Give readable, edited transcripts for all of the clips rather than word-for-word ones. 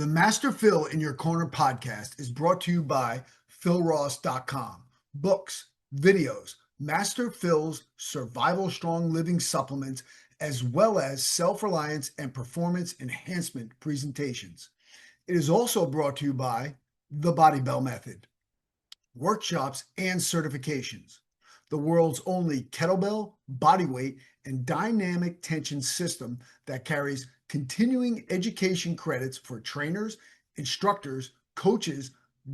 The Master Phil in Your Corner podcast is brought to you by philross.com. Books, videos, Master Phil's survival strong living supplements, as well as self-reliance and performance enhancement presentations. It is also brought to you by the Body Bell Method, workshops and certifications, the world's only kettlebell, bodyweight, and dynamic tension system that carries continuing education credits for trainers, instructors, coaches,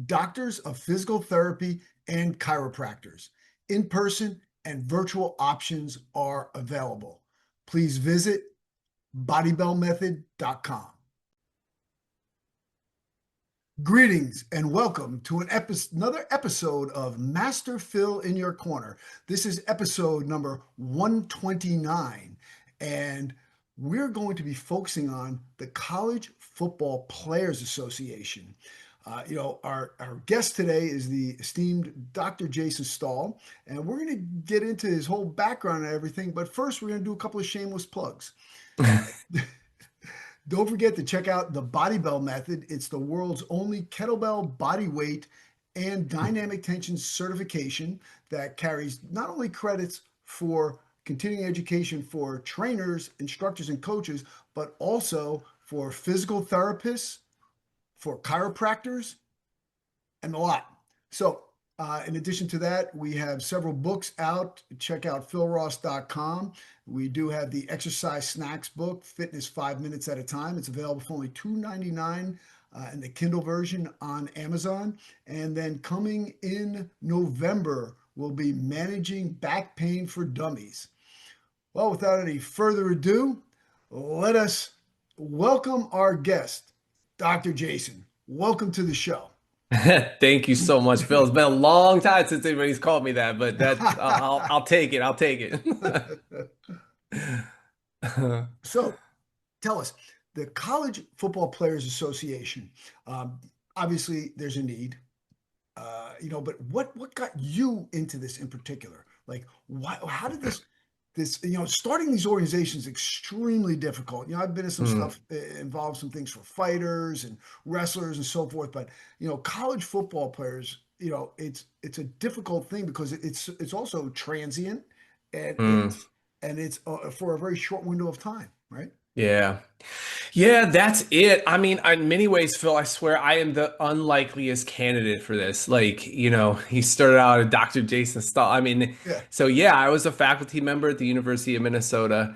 doctors of physical therapy, and chiropractors. In-person and virtual options are available. Please visit bodybellmethod.com. Greetings and welcome to another episode of Master Phil in Your Corner. This is episode number 129, and we're going to be focusing on the College Football Players Association. Our guest today is the esteemed Dr. Jason Stahl, and we're going to get into his whole background and everything, but first we're going to do a couple of shameless plugs. Don't forget to check out the Body Bell Method. It's the world's only kettlebell body weight and dynamic tension certification that carries not only credits for continuing education for trainers, instructors, and coaches, but also for physical therapists, for chiropractors, and a lot. So in addition to that, we have several books out. Check out philross.com. We do have the Exercise Snacks book, Fitness 5 Minutes at a Time. It's available for only $2.99 in the Kindle version on Amazon. And then coming in November will be Managing Back Pain for Dummies. Well, without any further ado, let us welcome our guest, Dr. Jason. Welcome to the show. Thank you so much, Phil. It's been a long time since anybody's called me that, but I'll take it. I'll take it. So tell us, the College Football Players Association, obviously there's a need, but what got you into this in particular? Like, why, how did starting these organizations is extremely difficult. I've been in some stuff involved, some things for fighters and wrestlers and so forth, but college football players, it's a difficult thing because it's also transient and it's for a very short window of time, right? Yeah. Yeah, that's it. I mean, in many ways, Phil, I swear I am the unlikeliest candidate for this. Like, he started out as Dr. Jason Stahl. I mean, Yeah. so yeah, I was a faculty member at the University of Minnesota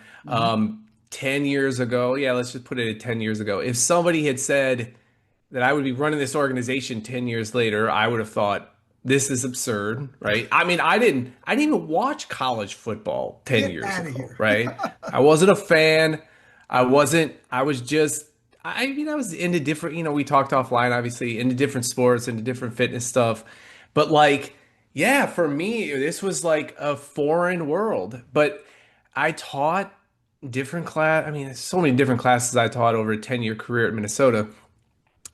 10 years ago. Yeah, let's just put it at 10 years ago. If somebody had said that I would be running this organization 10 years later, I would have thought this is absurd, right? I mean, I didn't even watch college football 10 Get years out of ago, here. right? I wasn't a fan. I was just, I mean, I was into different, we talked offline, obviously, into different sports, into different fitness stuff. But like, yeah, for me, this was like a foreign world. But I taught different class. I mean, there's so many different classes I taught over a 10-year career at Minnesota.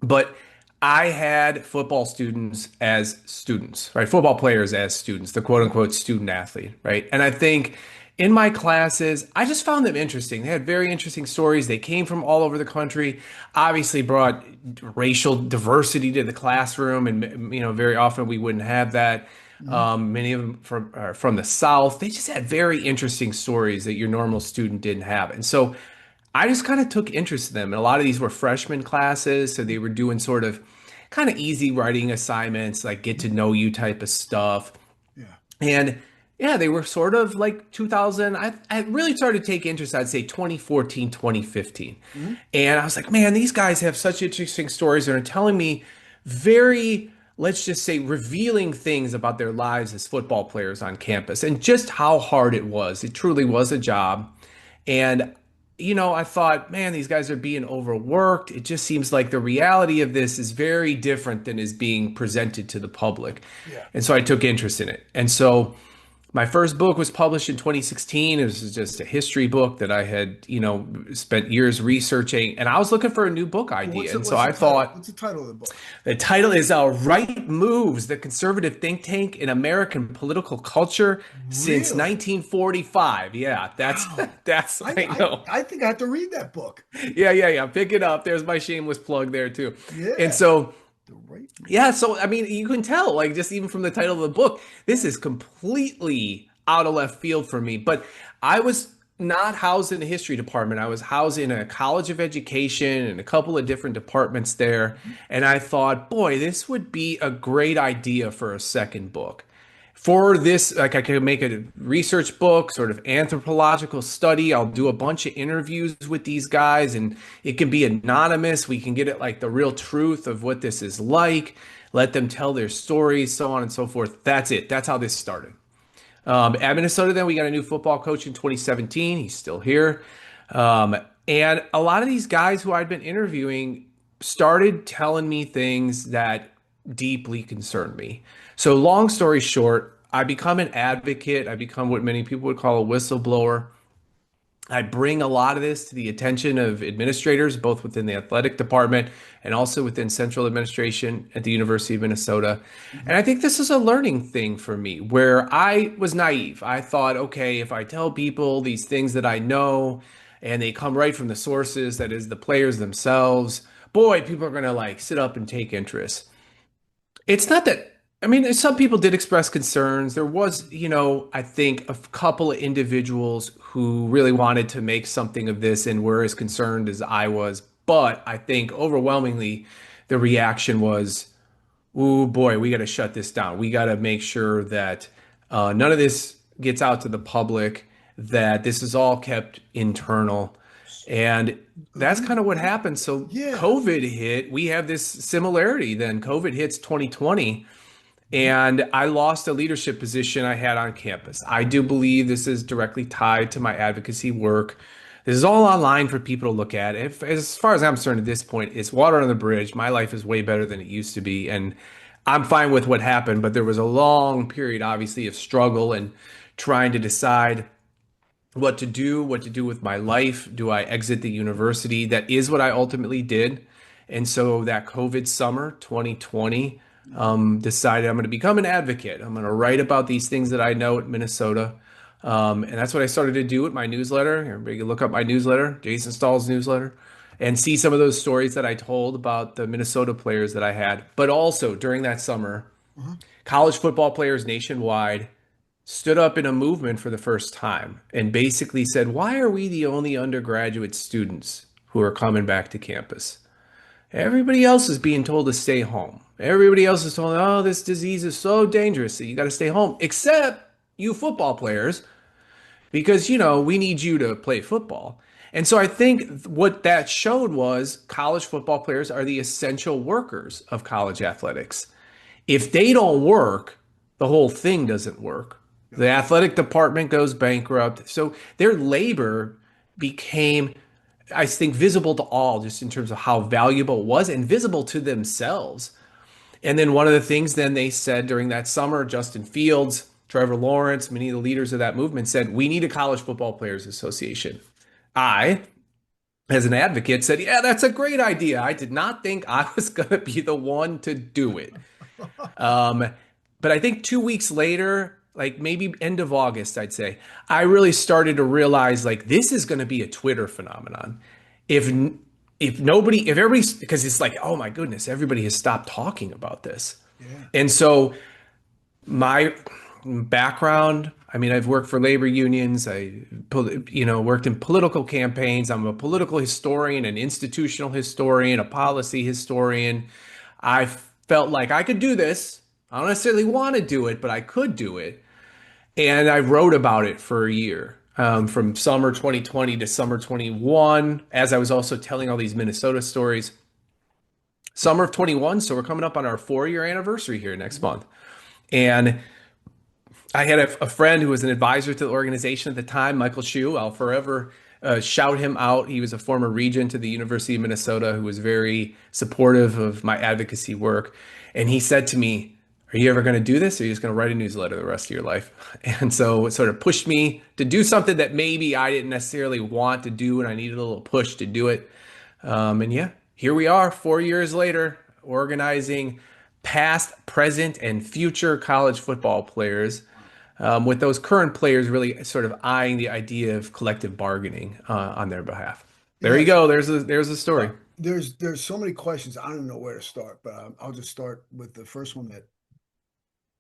But I had football students as students, right? Football players as students, the quote unquote student athlete, right? And I think in my classes, I just found them interesting. They had very interesting stories. They came from all over the country, obviously brought racial diversity to the classroom. And, very often we wouldn't have that. Many of them from the South. They just had very interesting stories that your normal student didn't have. And so I just kind of took interest in them. And a lot of these were freshman classes. So they were doing sort of kind of easy writing assignments, like get to know you type of stuff. Yeah. And yeah, they were sort of like 2000. I really started to take interest, I'd say 2014, 2015. And I was like, man, these guys have such interesting stories and are telling me very, let's just say, revealing things about their lives as football players on campus and just how hard it was. It truly was a job. And I thought, man, these guys are being overworked. It just seems like the reality of this is very different than is being presented to the public. Yeah. And so I took interest in it. And so My first book was published in 2016. It was just a history book that I had, spent years researching, and I was looking for a new book idea. And so What's the I title? thought What's the title of the book? the title is Right Moves, the Conservative Think Tank in American Political Culture since Really? 1945. Yeah, that's Wow. that's I know. I think I have to read that book. Yeah. Pick it up. There's my shameless plug there too. And Yeah. so The right yeah, move. so I mean, you can tell, like, just even from the title of the book, this Yeah. is completely out of left field for me. But I was not housed in the history department. I was housed in a college of education and a couple of different departments there. Mhm. And I thought, boy, this would be a great idea for a second book. For this, like, I could make a research book, sort of anthropological study. I'll do a bunch of interviews with these guys, and it can be anonymous. We can get it like the real truth of what this is like, let them tell their stories, so on and so forth. That's it. That's how this started. At Minnesota, then we got a new football coach in 2017. He's still here. And a lot of these guys who I'd been interviewing started telling me things that deeply concerned me. So, long story short, I become an advocate. I become what many people would call a whistleblower. I bring a lot of this to the attention of administrators, both within the athletic department and also within central administration at the University of Minnesota. And Mhm. I think this is a learning thing for me where I was naive. I thought, okay, if I tell people these things that I know and they come right from the sources, that is the players themselves, boy, people are going to like sit up and take interest. It's not that, I mean, some people did express concerns. There was, I think a couple of individuals who really wanted to make something of this and were as concerned as I was. But I think overwhelmingly the reaction was, oh boy, we got to shut this down. We got to make sure that none of this gets out to the public, that this is all kept internal. And that's Let me, kind of what let me, happened. So yeah. COVID hit. We have this similarity then. COVID hits 2020, Mhm. and I lost a leadership position I had on campus. I do believe this is directly tied to my advocacy work. This is all online for people to look at. If, as far as I'm concerned at this point, it's water on the bridge. My life is way better than it used to be, and I'm fine with what happened. But there was a long period, obviously, of struggle and trying to decide what to do with my life. Do I exit the university? That is what I ultimately did. And so that COVID summer 2020, Mhm. decided I'm going to become an advocate. I'm going to write about these things that I know at Minnesota. And that's what I started to do with my newsletter. Everybody can look up my newsletter, Jason Stahl's newsletter, and see some of those stories that I told about the Minnesota players that I had. But also during that summer, Uh-huh. college football players nationwide stood up in a movement for the first time and basically said, why are we the only undergraduate students who are coming back to campus? Everybody else is being told to stay home. Everybody else is told, oh, this disease is so dangerous that you got to stay home, except you football players, because, we need you to play football. And so I think what that showed was college football players are the essential workers of college athletics. If they don't work, the whole thing doesn't work. The Gotcha. athletic department goes bankrupt. So their labor became, I think, visible to all just in terms of how valuable it was and visible to themselves. And then one of the things then they said during that summer, Justin Fields, Trevor Lawrence, many of the leaders of that movement said, we need a college football players association. I, as an advocate, said, yeah, that's a great idea. I did not think I was going to be the one to do it. Um, but I think 2 weeks later, like maybe end of August, I'd say, I really started to realize like this is going to be a Twitter phenomenon. If if nobody, if everybody's, because it's like, oh my goodness, everybody has stopped talking about this. Yeah. And so my background, I mean, I've worked for labor unions. Worked in political campaigns. I'm a political historian, an institutional historian, a policy historian. I felt like I could do this. I don't necessarily want to do it, but I could do it. And I wrote about it for a year, from summer 2020 to summer 21, as I was also telling all these Minnesota stories. Summer of 21, so we're coming up on our 4-year anniversary here next Mhm. month. And I had a friend who was an advisor to the organization at the time, Michael Shue. I'll forever shout him out. He was a former regent to the University of Minnesota who was very supportive of my advocacy work. And he said to me, are you ever going to do this? Or are you just going to write a newsletter the rest of your life? And so it sort of pushed me to do something that maybe I didn't necessarily want to do, and I needed a little push to do it. And yeah, here we are 4 years later, organizing past, present, and future college football players, with those current players really sort of eyeing the idea of collective bargaining on their behalf. There you Yes. go. There's a story. There's so many questions. I don't even know where to start, but I'll just start with the first one that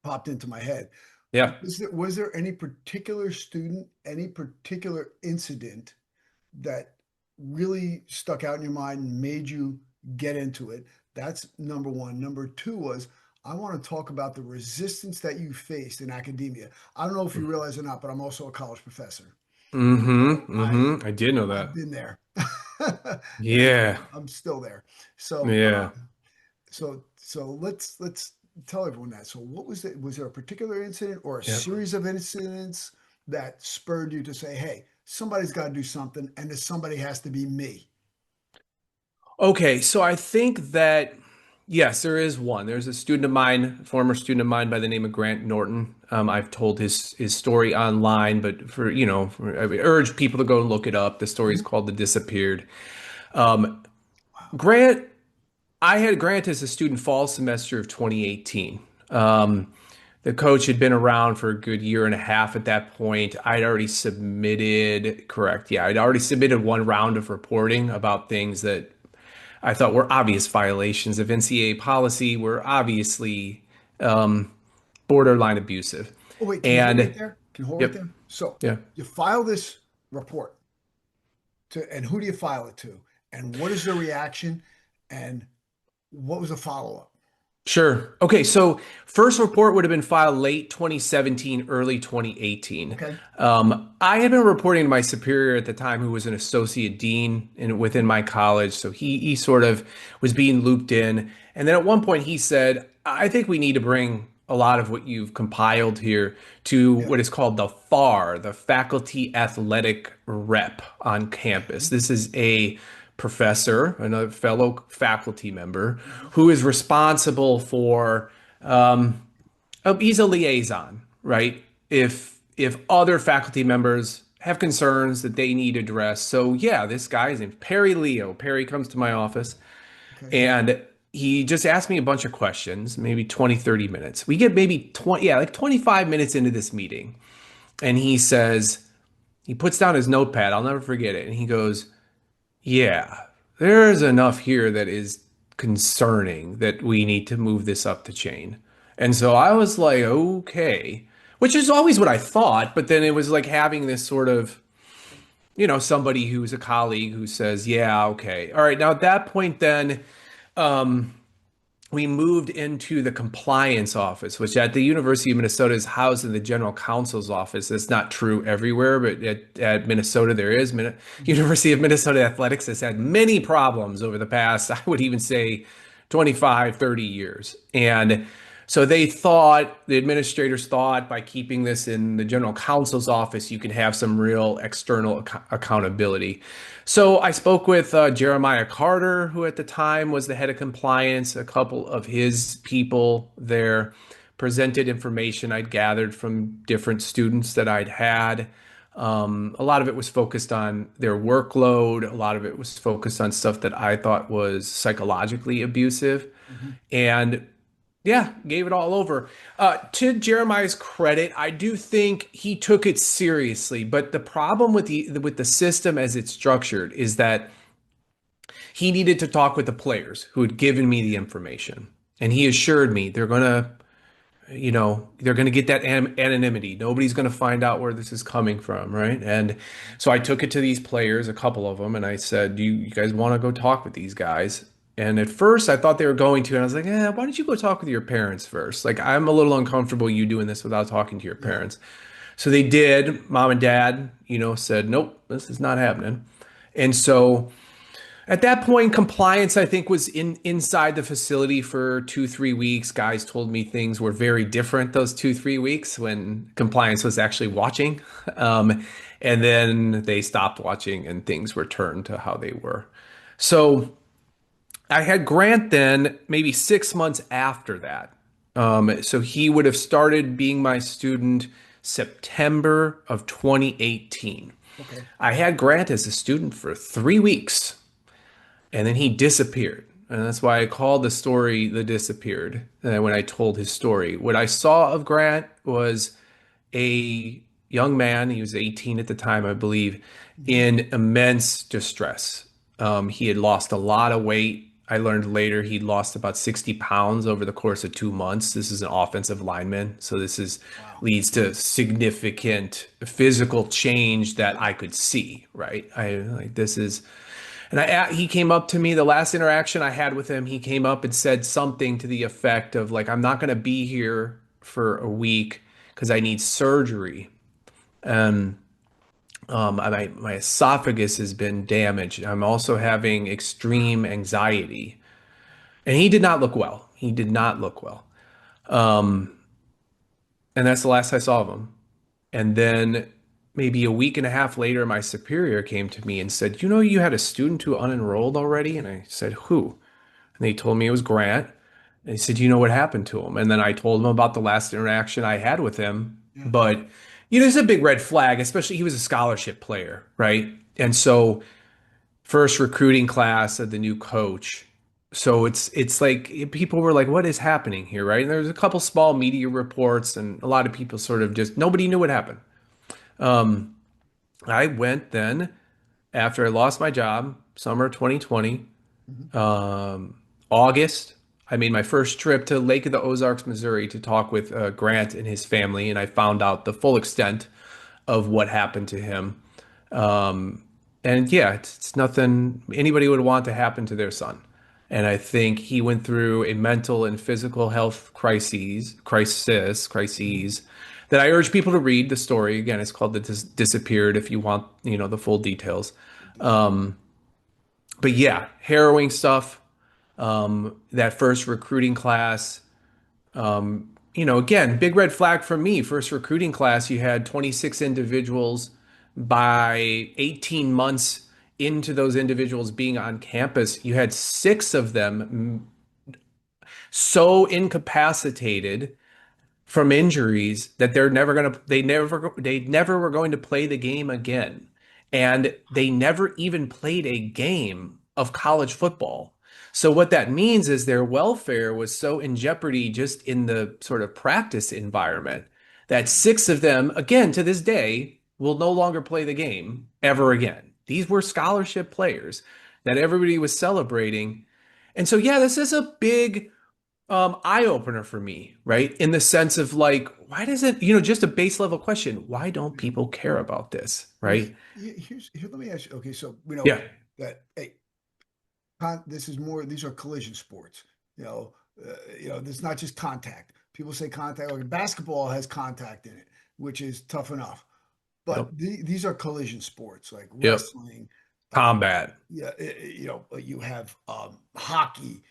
popped into my head. Yeah. Was there any particular student, any particular incident that really stuck out in your mind and made you get into it? That's number one. Number two was, I want to talk about the resistance that you faced in academia. I don't know if you realize or not, but I'm also a college professor. So I did know I've that. been there. And Yeah. I'm still there. So Yeah. let's tell everyone that. So what was it? Was there a particular incident or a Yeah. series of incidents that spurred you to say, "Hey, somebody's got to do something, and this somebody has to be me"? Okay, so I think that yes, there is one. There's a student of mine, former student of mine by the name of Grant Norton. I've told his story online, but I would urge people to go and look it up. The story is Mhm. called "The Disappeared." Um, Wow. Grant, I had Grant as a student fall semester of 2018. The coach had been around for a good year and a half at that point. I'd already submitted, correct, yeah, I'd already submitted one round of reporting about things that I thought were obvious violations of NCAA policy, were obviously um, borderline abusive. Oh wait, can you hold right And there? Can you hold right yep, there? So yeah. you file this report to, and who do you file it to? And what is the reaction? And what was the follow up? Sure. Okay, so first report would have been filed late 2017, early 2018. Okay. I had been reporting to my superior at the time, who was an associate dean within Mhm. my college, so he sort of was being looped in. And then at one point he said, "I think we need to bring a lot of what you've compiled here to Yeah. what is called the FAR, the Faculty Athletic Rep on campus." Okay. This is a professor, another fellow faculty member, Mhm. who is responsible for he's a liaison, right? If other faculty members have concerns that they need addressed. So yeah, this guy is named Perry Leo. Perry comes to my office Okay. and he just asked me a bunch of questions, maybe 20, 30 minutes. We get maybe 20, yeah, like 25 minutes into this meeting. And he says, he puts down his notepad. I'll never forget it. And he goes, "Yeah, there's enough here that is concerning that we need to move this up the chain." And so I was like, okay, which is always what I thought, but then it was like having this sort of, somebody who's a colleague who says, "Yeah, okay. All right." Now at that point, then we moved into the compliance office, which at the University of Minnesota is housed in the general counsel's office. That's not true everywhere, but at Minnesota there is. Mhm. University of Minnesota athletics has had many problems over the past, I would even say, 25, 30 years. And so the administrators thought by keeping this in the general counsel's office, you can have some real external accountability. So I spoke with Jeremiah Carter, who at the time was the head of compliance, a couple of his people there, presented information I'd gathered from different students that I'd had. A lot of it was focused on their workload. A lot of it was focused on stuff that I thought was psychologically abusive. Mhm. And yeah, gave it all over. To Jeremiah's credit, I do think he took it seriously. But the problem with the system as it's structured is that he needed to talk with the players who had given me the information, and he assured me they're gonna get that anonymity. Nobody's gonna find out where this is coming from, right? And so I took it to these players, a couple of them, and I said, "Do you guys want to go talk with these guys?" And at first, I thought they were going to, and I was like, why don't you go talk with your parents first? Like, I'm a little uncomfortable you doing this without talking to your Yeah. parents. So they did. Mom and dad, said, "Nope, this is not happening." And so at that point, compliance, I think, was inside the facility for 2, 3 weeks. Guys told me things were very different those 2, 3 weeks when compliance was actually watching. Um, and then they stopped watching and things returned to how they were. So I had Grant then, maybe 6 months after that. So he would have started being my student September of 2018. Okay. I had Grant as a student for 3 weeks, and then he disappeared. And that's why I called the story The Disappeared when I told his story. What I saw of Grant was a young man, he was 18 at the time, I believe, Mhm. in immense distress. He had lost a lot of weight. I learned later he'd lost about 60 pounds over the course of 2 months. This is an offensive lineman, so this is Wow. leads to significant physical change that I could see, right? I like this is and he came up to me the last interaction I had with him. He came up and said something to the effect of like, "I'm not going to be here for a week because I need surgery." And my esophagus has been damaged. I'm also having extreme anxiety, and he did not look well. He did not look well. Um, and that's the last I saw of him. And then maybe a week and a half later, my superior came to me and said, "You know, you had a student who unenrolled already?" And I said, "Who?" And they told me it was Grant. And he said, "You know what happened to him?" And then I told him about the last interaction I had with him. Yeah. But, there's a big red flag, especially he was a scholarship player, right? And so first recruiting class of the new coach. So it's like people were like, "What is happening here?" Right? And there's a couple small media reports, and a lot of people sort of just nobody knew what happened. Um, I went then after I lost my job, summer 2020, Mhm. um, August. I made my first trip to Lake of the Ozarks, Missouri, to talk with Grant and his family, and I found out the full extent of what happened to him. Um, and yeah, it's nothing anybody would want to happen to their son. And I think he went through a mental and physical health Mhm. crises that I urge people to read the story. Again, it's called Disappeared if you want, the full details. Disappeared. Um, but yeah, harrowing stuff. That first recruiting class, again, big red flag for me. First recruiting class, you had 26 individuals. By 18 months into those individuals being on campus, you had six of them so incapacitated from injuries that they never were going to play the game again. And they never even played a game of college football. So what that means is their welfare was so in jeopardy just in the sort of practice environment that six of them, again to this day, will no longer play the game ever again. These were scholarship players that everybody was celebrating. And so yeah, this is a big eye opener for me, right? In the sense of like, why does it, just a base level question, why don't Yeah. people care about this, Well, right? here, let me ask you. Okay, so we know Yeah. that hey, this is more. These are collision sports. You know, this is not just contact. People say contact. Like basketball has contact in it, which is tough enough. But Yep. these are collision sports like Yep. wrestling. Combat. Yeah, you have hockey.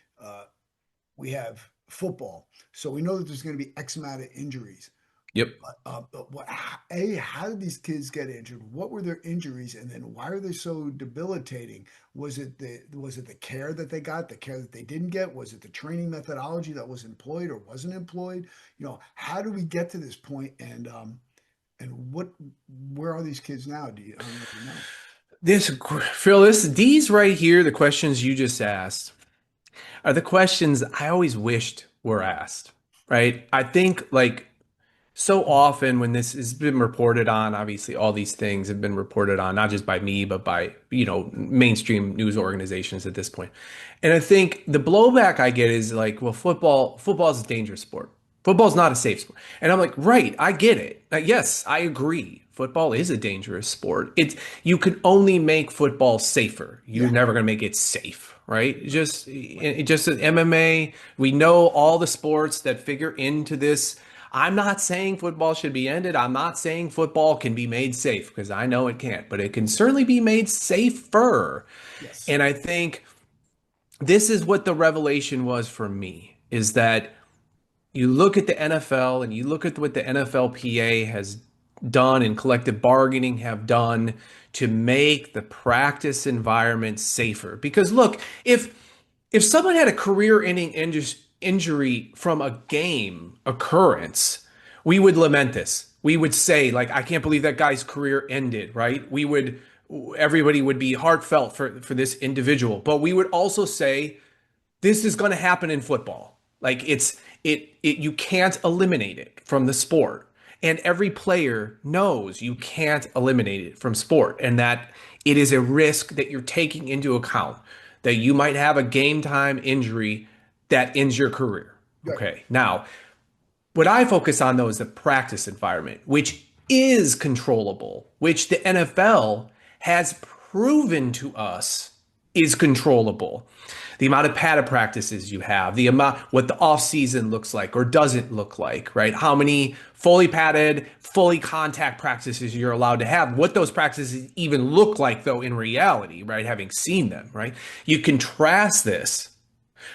We have football. So we know that there's going to be X amount of injuries. Yep. But how did these kids get injured? What were their injuries, and then why are they so debilitating? Was it the care that they got, the care that they didn't get? Was it the training methodology that was employed or wasn't employed? How do we get to this point, and where are these kids now? I don't know if you know. Phil, these right here, the questions you just asked are the questions I always wished were asked, right? I think like so often when this has been reported on, obviously all these things have been reported on, not just by me, but by, mainstream news organizations at this point. And I think the blowback I get is like, well, football is a dangerous sport. Football is not a safe sport. And I'm like, right, I get it. Yes, I agree. Football is a dangerous sport. You can only make football safer. You're Yeah, never going to make it safe, right? right, right. Just MMA, we know all the sports that figure into this. I'm not saying football should be ended. I'm not saying football can be made safe because I know it can't, but it can certainly be made safer. Yes. And I think this is what the revelation was for me is that you look at the NFL and you look at what the NFLPA has done and collective bargaining have done to make the practice environment safer. Because look, if someone had a career-ending injury from a game occurrence, we would lament this. We would say, like, I can't believe that guy's career ended, right? Everybody would be heartfelt for this individual, but we would also say, this is going to happen in football. Like you can't eliminate it from the sport. And every player knows you can't eliminate it from sport and that it is a risk that you're taking into account that you might have a game time injury that ends your career. Right. Okay. Now, what I focus on though is the practice environment, which is controllable, which the NFL has proven to us is controllable. The amount of padded practices you have, the amount, what the off season looks like or doesn't look like, right? How many fully padded, fully contact practices you're allowed to have, what those practices even look like though in reality, right? Having seen them, right? You contrast this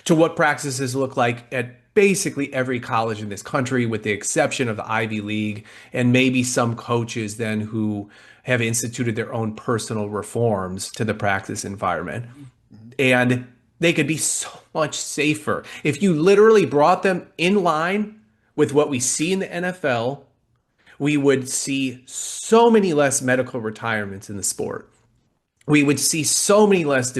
to what practices look like at basically every college in this country, with the exception of the Ivy League and maybe some coaches then who have instituted their own personal reforms to the practice environment. Mhm. And they could be so much safer if you literally brought them in line with what we see in the NFL. We would see so many less medical retirements in the sport. We would see so many less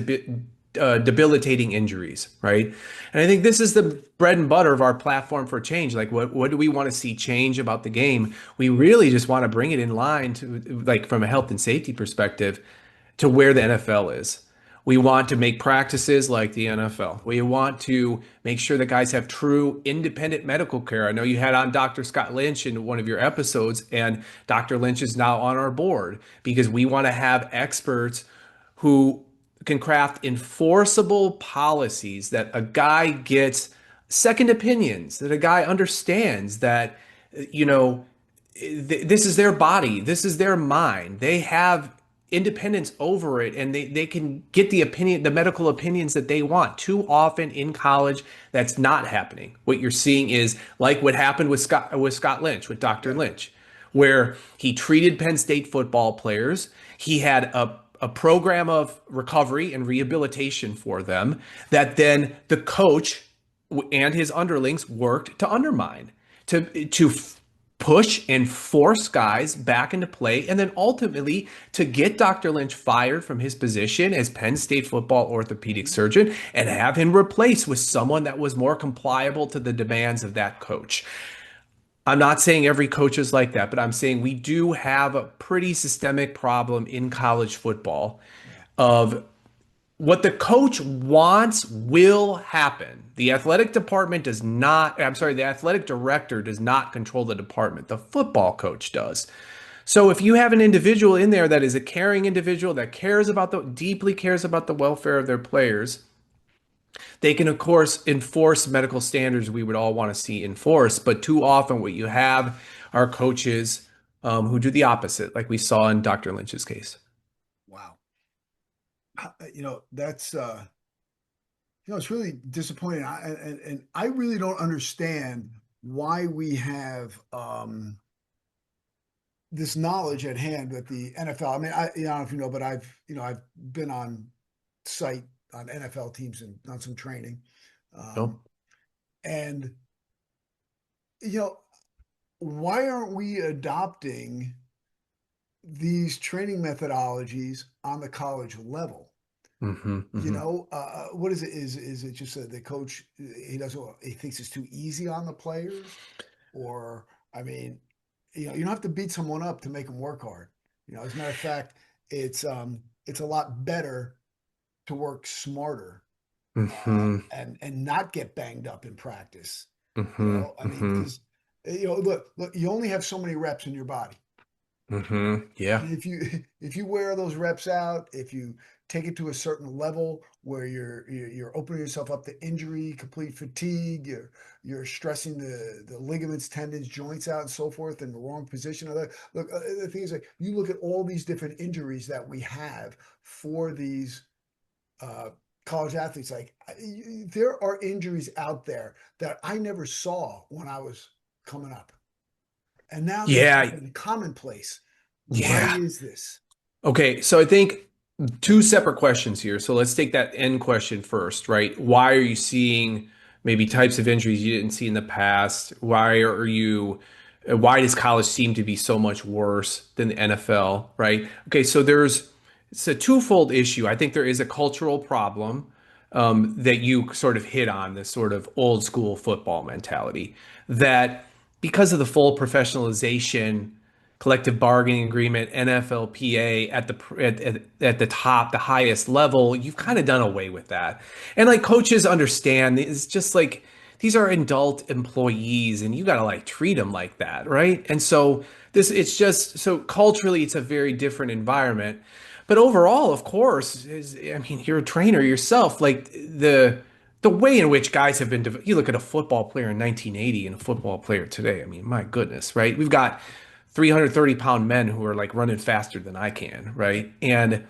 debilitating injuries, right? And I think this is the bread and butter of our platform for change. Like, what do we want to see change about the game? We really just want to bring it in line to, like, from a health and safety perspective, to where the NFL is. We want to make practices like the NFL. We want to make sure that guys have true independent medical care. I know you had on Dr. Scott Lynch in one of your episodes, and Dr. Lynch is now on our board because we want to have experts who can craft enforceable policies that a guy gets second opinions, that a guy understands that, you know, this is their body, this is their mind. They have independence over it, and they can get the medical opinions that they want. Too often in college, that's not happening. What you're seeing is like what happened with Scott Lynch, with Dr. Yeah. Lynch, where he treated Penn State football players. He had a program of recovery and rehabilitation for them that then the coach and his underlings worked to undermine, to push and force guys back into play, and then ultimately to get Dr. Lynch fired from his position as Penn State football orthopedic surgeon and have him replaced with someone that was more compliable to the demands of that coach. I'm not saying every coach is like that, but I'm saying we do have a pretty systemic problem in college football Yeah. of what the coach wants will happen. The athletic department does not, I'm sorry, the athletic director does not control the department. The football coach does. So if you have an individual in there that is a caring individual that deeply cares about the welfare of their players, they can, of course, enforce medical standards we would all want to see enforced. But too often, what you have are coaches who do the opposite, like we saw in Dr. Lynch's case. Wow. That's it's really disappointing. And I really don't understand why we have this knowledge at hand with the NFL. I mean, I don't know if you know, but I've been on site on NFL teams and done some training. Um, No. and you know, why aren't we adopting these training methodologies on the college level? Hmm. Hmm. What is it? Is it just the coach? He thinks it's too easy on the players, or I mean, you don't have to beat someone up to make them work hard. As a matter of fact, it's a lot better to work smarter Hmm. and not get banged up in practice. Hmm. I mean, Hmm. because look, you only have so many reps in your body. Hmm. Yeah. And if you wear those reps out, if you take it to a certain level where you're opening yourself up to injury, complete fatigue, you're stressing the ligaments, tendons, joints out, and so forth in the wrong position. Look, the thing is, like, you look at all these different injuries that we have for these uh, college athletes. Like, there are injuries out there that I never saw when I was coming up, and now they're Yeah. becoming commonplace. Why Yeah. is this? Okay. So I think two separate questions here. So let's take that end question first, right? Why are you seeing maybe types of injuries you didn't see in the past. Why does college seem to be so much worse than the NFL, right? Okay, so it's a twofold issue. I think there is a cultural problem that you sort of hit on, this sort of old school football mentality that because of the full professionalization, collective bargaining agreement, NFLPA at the top, the highest level, you've kind of done away with that. And like coaches understand, it's just like these are adult employees, and you got to like treat them like that, right? And so it's just so culturally, it's a very different environment. But overall, of course, I mean, you're a trainer yourself. Like the way in which guys have been, you look at a football player in 1980 and a football player today. I mean, my goodness, right? We've got 330-pound men who are like running faster than I can, right? And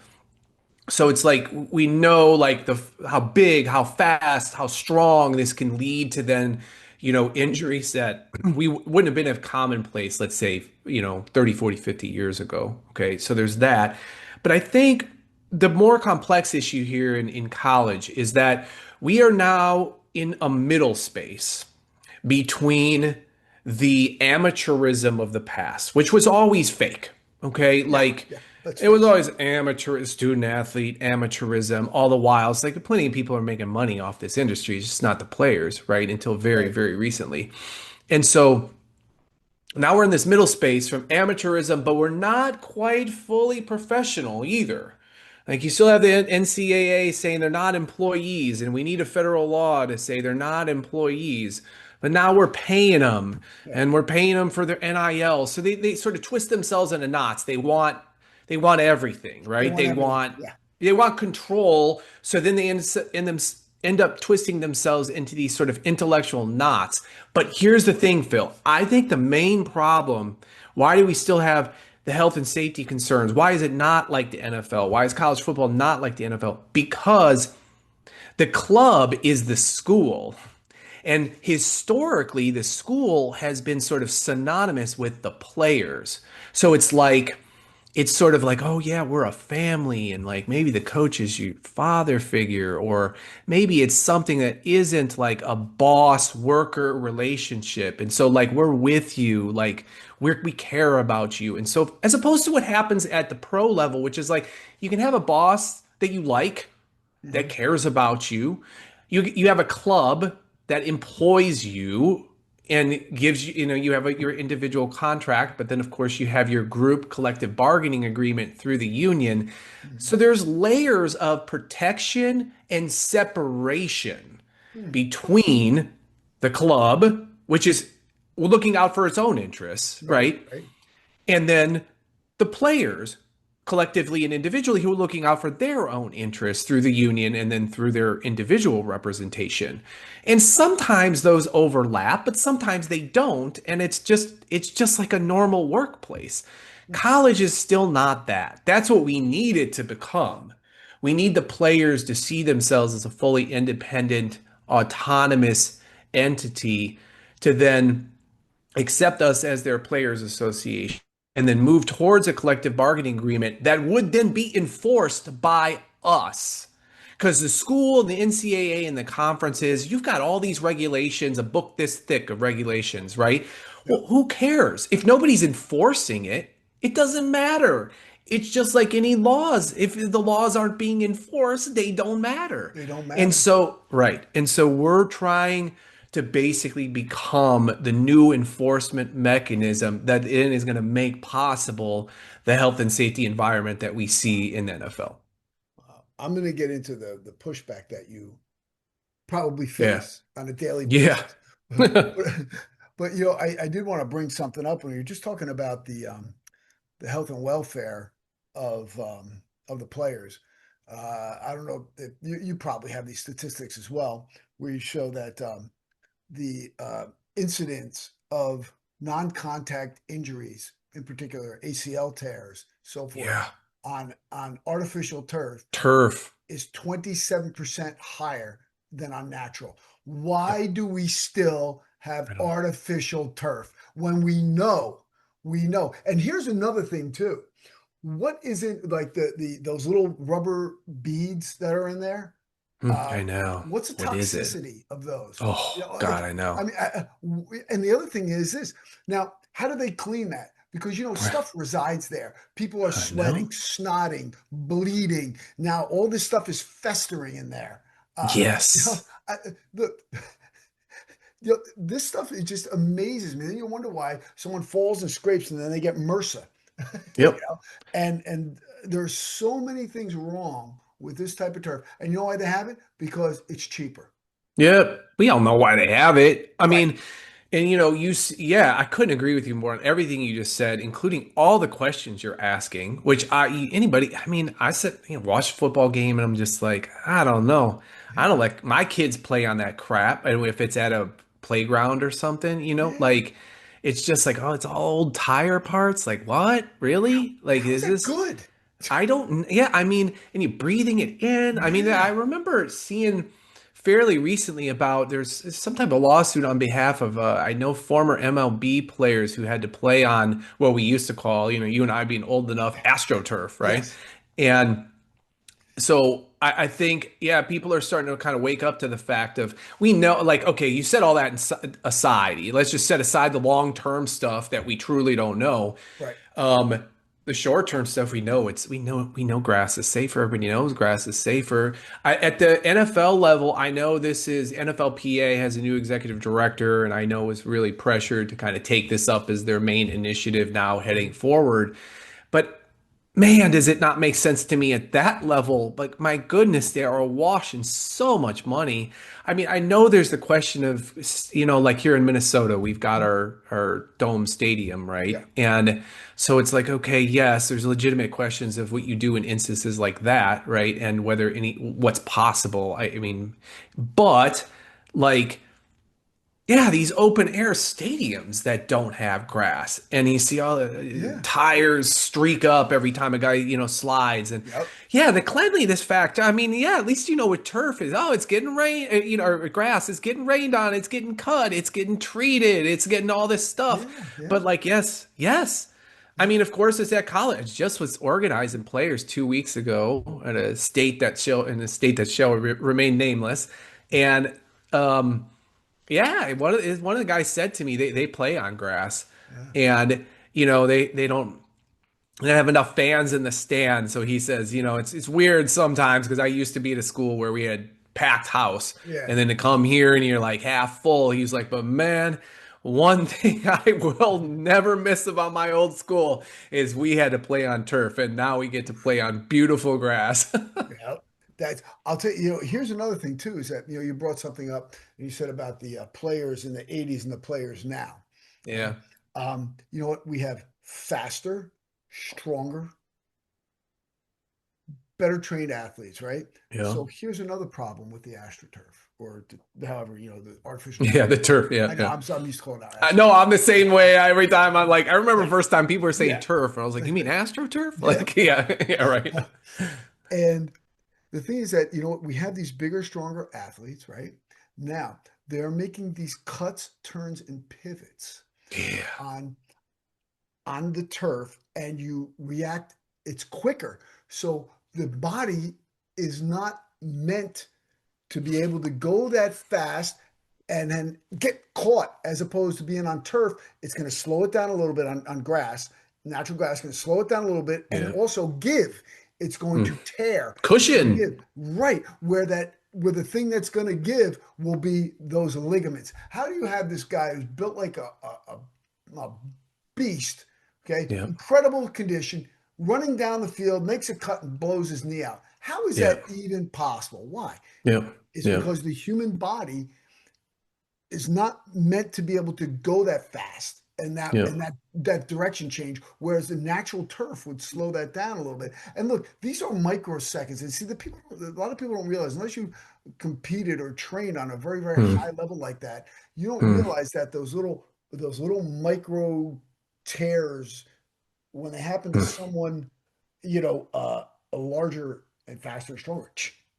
so it's like we know like the how big, how fast, how strong this can lead to then, injuries that we wouldn't have been of commonplace, let's say, 30, 40, 50 years ago. Okay. So there's that. But I think the more complex issue here in college is that we are now in a middle space between the amateurism of the past, which was always fake. Okay. Yeah, Like yeah. Let's it was face it. always amateur, student athlete, amateurism, all the while. It's like plenty of people are making money off this industry. It's just not the players, right? Until very, Right. very recently. And so now we're in this middle space from amateurism, but we're not quite fully professional either. Like you still have the NCAA saying they're not employees, and we need a federal law to say they're not employees. But now we're paying them, Yeah. and we're paying them for their NIL. So they sort of twist themselves into knots. They want everything, They right? want They everything. want Yeah. they want control. So then end up twisting themselves into these sort of intellectual knots. But here's the thing, Phil. I think the main problem, why do we still have the health and safety concerns? Why is it not like the NFL? Why is college football not like the NFL? Because the club is the school. And historically, the school has been sort of synonymous with the players. So it's sort of like, oh yeah, we're a family, and like maybe the coach is your father figure, or maybe it's something that isn't like a boss worker relationship. And so like we're with you, like we care about you. And so as opposed to what happens at the pro level, which is like you can have a boss that you like that Hmm. cares about you. You have a club that employs you and gives you, you have your individual contract, but then of course you have your group collective bargaining agreement through the union. Hmm. So there's layers of protection and separation Hmm. between the club, which is looking out for its own interests, Right. right? Right. And then the players collectively and individually who are looking out for their own interests through the union and then through their individual representation. And sometimes those overlap, but sometimes they don't, and it's just like a normal workplace. College is still not that. That's what we need it to become. We need the players to see themselves as a fully independent, autonomous entity to then accept us as their players association and then move towards a collective bargaining agreement that would then be enforced by us. Because the school, the NCAA, and the conferences, you've got all these regulations, a book this thick of regulations, right? Yep. Well, who cares? If nobody's enforcing it, it doesn't matter. It's just like any laws. If the laws aren't being enforced, they don't matter. They don't And matter. so, right. And so we're trying to basically become the new enforcement mechanism that is going to make possible the health and safety environment that we see in the NFL. I'm going to get into the pushback that you probably Yeah. face on a daily Yeah. basis. But I did want to bring something up when you're just talking about the health and welfare of the players. I don't know if you probably have these statistics as well, where you show that the incidence of non-contact injuries, in particular ACL tears, so forth, Yeah. on artificial turf Turf. is 27% higher than on natural. Yep. Why do we still have I don't know. artificial turf when we know? And here's another thing too. What isn't like the those little rubber beads that are in there? I know. What's the What is it? toxicity of those? You Oh know, God, like, I know. I mean, and the other thing is this. Now, how do they clean that? Because stuff resides there. People are I sweating, know. snotting, bleeding. Now, all this stuff is festering in there. You know, Yes. I, look, this stuff it just amazes me. Then you wonder why someone falls and scrapes, and then they get MRSA. you Yep. know, and there's so many things wrong with this type of turf. And you know why they have it? Because it's cheaper. Yep. We all know why they have it. I Right. mean, and yeah, I couldn't agree with you more on everything you just said, including all the questions you're asking, which anybody, I mean, I said, watch a football game and I'm just like, I don't know. I Yeah. don't like my kids play on that crap. And if it's at a playground or something, Yeah. like it's just like, oh, it's all old tire parts. Like, what? Really? Like, How is is that this? good? I don't, yeah, I mean, and you breathing it in. I mean, I Yeah. remember seeing fairly recently about there's some type of lawsuit on behalf of, I know former MLB players who had to play on what we used to call, you and I being old enough, AstroTurf, right? Yes. And so I think, yeah, people are starting to kind of wake up to the fact of we know, like, okay, you set all that aside. Let's just set aside the long-term stuff that we truly don't know. Right. Um, the short-term stuff we know grass is safer. Everybody knows grass is safer. At the NFL level, I know this is NFLPA has a new executive director, and I know is really pressured to kind of take this up as their main initiative now heading forward. But man, does it not make sense to me at that level? Like, my goodness, they are awash in so much money. I mean, I know there's the question of, like here in Minnesota, we've got our dome stadium, Yeah. right? And so it's like, okay, yes, there's legitimate questions of what you do in instances like that, right? And what's possible. I mean, but like, yeah, these open air stadiums that don't have grass, and you see all the Yeah. tires streak up every time a guy, slides, and Yep. yeah, the cleanliness factor. I mean, yeah, at least you know what turf is. Oh, it's getting rain, or grass. It's getting rained on. It's getting cut. It's getting treated. It's getting all this stuff. Yeah. Yeah. But like, yes, yes. I Yeah. mean, of course, it's at college. Just was organizing players 2 weeks ago at a state that shall remain nameless, and. Um, yeah, one of the guys said to me they play on grass, Yeah. and they don't have enough fans in the stand. So he says, it's weird sometimes because I used to be at a school where we had packed house, Yeah. and then to come here and you're like half full. He's like, but man, one thing I will never miss about my old school is we had to play on turf, and now we get to play on beautiful grass. Yeah. That's, I'll tell you, here's another thing too, is that, you brought something up and you said about the players in the 80s and the players now. Okay. Yeah, You know what? We have faster, stronger, better trained athletes, right? yeah, So here's another problem with the AstroTurf, or however, the artificial turf. yeah. The turf, yeah, I know, yeah. I'm used to calling it I AstroTurf. know I'm the same way every time. I'm like, I remember Like, first time people were saying yeah. turf, and I was like, you mean AstroTurf? Yeah. Like, yeah, yeah, right. And the thing is that, we have these bigger, stronger athletes, right? Now, they're making these cuts, turns, and pivots Yeah, on the turf, and you react, it's quicker. So the body is not meant to be able to go that fast and then get caught, as opposed to being on turf. It's going to slow it down a little bit on grass. Natural grass is going to slow it down a little bit and yeah. also give. It's going Mm. to tear. It's going to Cushion. give. Right. Where the thing that's going to give will be those ligaments. How do you have this guy who's built like a beast, okay? Yeah, Incredible condition, running down the field, makes a cut and blows his knee out? How is yeah, that even possible? Why? yeah, It's yeah, because the human body is not meant to be able to go that fast and that yeah. and that direction change, whereas the natural turf would slow that down a little bit. And look, these are microseconds. And see, a lot of people don't realize, unless you competed or trained on a very, very Mm, high level like that, you don't mm. realize that those little micro tears, when they happen to Mm. someone, a larger and faster and stronger,